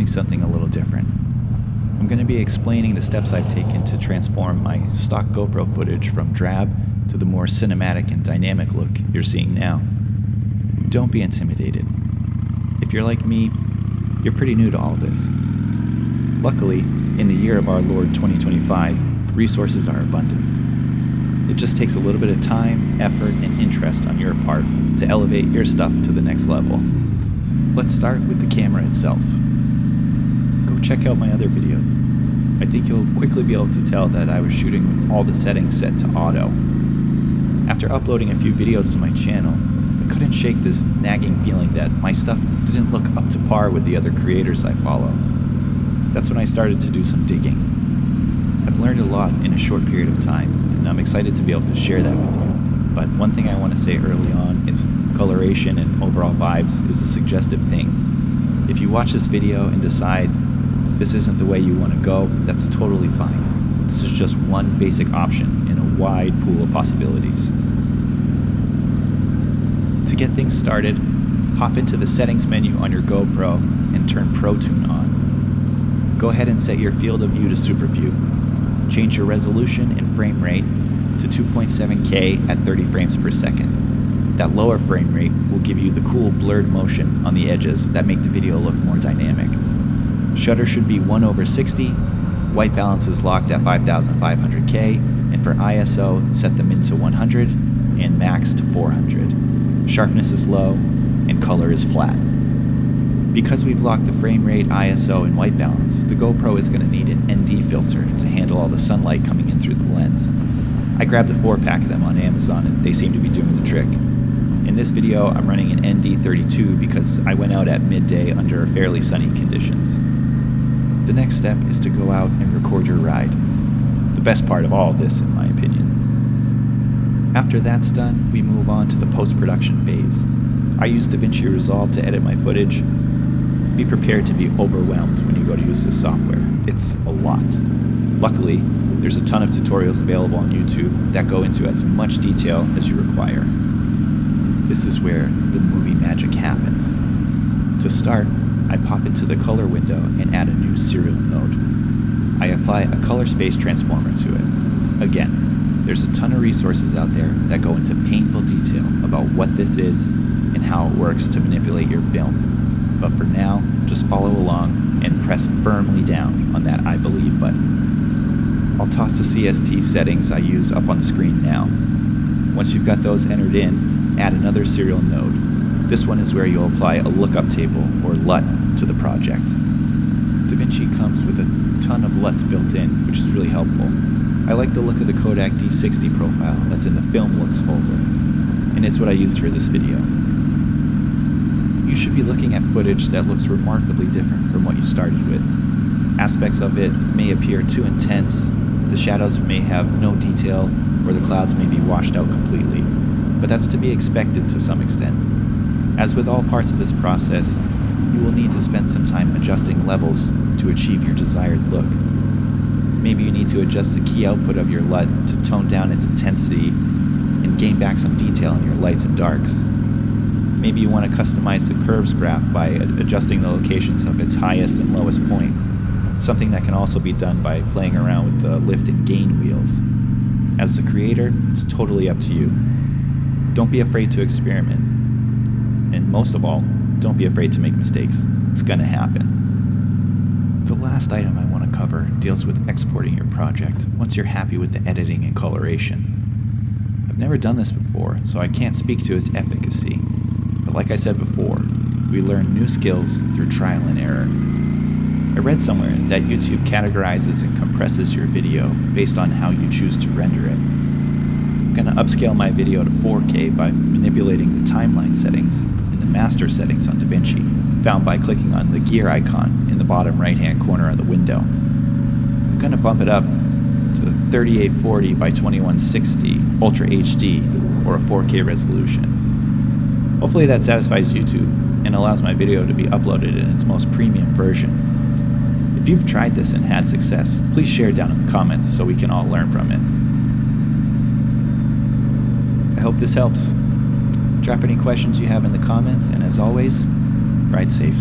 something a little different. I'm going to be explaining the steps I've taken to transform my stock GoPro footage from drab to the more cinematic and dynamic look you're seeing now. Don't be intimidated. If you're like me, you're pretty new to all this. Luckily, in the year of our Lord 2025, resources are abundant. It just takes a little bit of time, effort, and interest on your part to elevate your stuff to the next level. Let's start with the camera itself. Go check out my other videos. I think you'll quickly be able to tell that I was shooting with all the settings set to auto. After uploading a few videos to my channel, I couldn't shake this nagging feeling that my stuff didn't look up to par with the other creators I follow. That's when I started to do some digging. I've learned a lot in a short period of time, and I'm excited to be able to share that with you. But one thing I want to say early on is coloration and overall vibes is a suggestive thing. If you watch this video and decide this isn't the way you want to go, that's totally fine. This is just one basic option in a wide pool of possibilities. To get things started, hop into the settings menu on your GoPro and turn Pro Tune on. Go ahead and set your field of view to Super View. Change your resolution and frame rate to 2.7K at 30 frames per second. That lower frame rate will give you the cool blurred motion on the edges that make the video look more dynamic. Shutter should be 1/60, white balance is locked at 5500K, and for ISO, set the min to 100 and max to 400. Sharpness is low, and color is flat. Because we've locked the frame rate, ISO, and white balance, the GoPro is going to need an ND filter to handle all the sunlight coming in through the lens. I grabbed a 4-pack of them on Amazon and they seem to be doing the trick. In this video, I'm running an ND32 because I went out at midday under fairly sunny conditions. The next step is to go out and record your ride. The best part of all of this, in my opinion. After that's done, we move on to the post-production phase. I use Davinci Resolve to edit my footage. Be prepared to be overwhelmed when you go to use this software. It's a lot. Luckily, there's a ton of tutorials available on YouTube that go into as much detail as you require. This is where the movie magic happens. To start, I pop into the color window and add a new serial node. I apply a color space transformer to it. Again, there's a ton of resources out there that go into painful detail about what this is and how it works to manipulate your film. But for now, just follow along and press firmly down on that I believe button. I'll toss the CST settings I use up on the screen now. Once you've got those entered in, add another serial node. This one is where you'll apply a lookup table, or LUT, to the project. Davinci comes with a ton of LUTs built in, which is really helpful. I like the look of the Kodak D60 profile that's in the Film Looks folder, and it's what I used for this video. You should be looking at footage that looks remarkably different from what you started with. Aspects of it may appear too intense, the shadows may have no detail, or the clouds may be washed out completely, but that's to be expected to some extent. As with all parts of this process, you will need to spend some time adjusting levels to achieve your desired look. Maybe you need to adjust the key output of your LUT to tone down its intensity and gain back some detail in your lights and darks. Maybe you want to customize the curves graph by adjusting the locations of its highest and lowest point, something that can also be done by playing around with the lift and gain wheels. As the creator, it's totally up to you. Don't be afraid to experiment. And most of all, don't be afraid to make mistakes. It's gonna happen. The last item I want to cover deals with exporting your project once you're happy with the editing and coloration. I've never done this before, so I can't speak to its efficacy. But like I said before, we learn new skills through trial and error. I read somewhere that YouTube categorizes and compresses your video based on how you choose to render it. I'm going to upscale my video to 4K by manipulating the timeline settings in the master settings on Davinci, found by clicking on the gear icon in the bottom right-hand corner of the window. I'm going to bump it up to 3840 by 2160 Ultra HD or a 4K resolution. Hopefully that satisfies YouTube and allows my video to be uploaded in its most premium version. If you've tried this and had success, please share down in the comments so we can all learn from it. I hope this helps. Drop any questions you have in the comments, and as always, ride safe.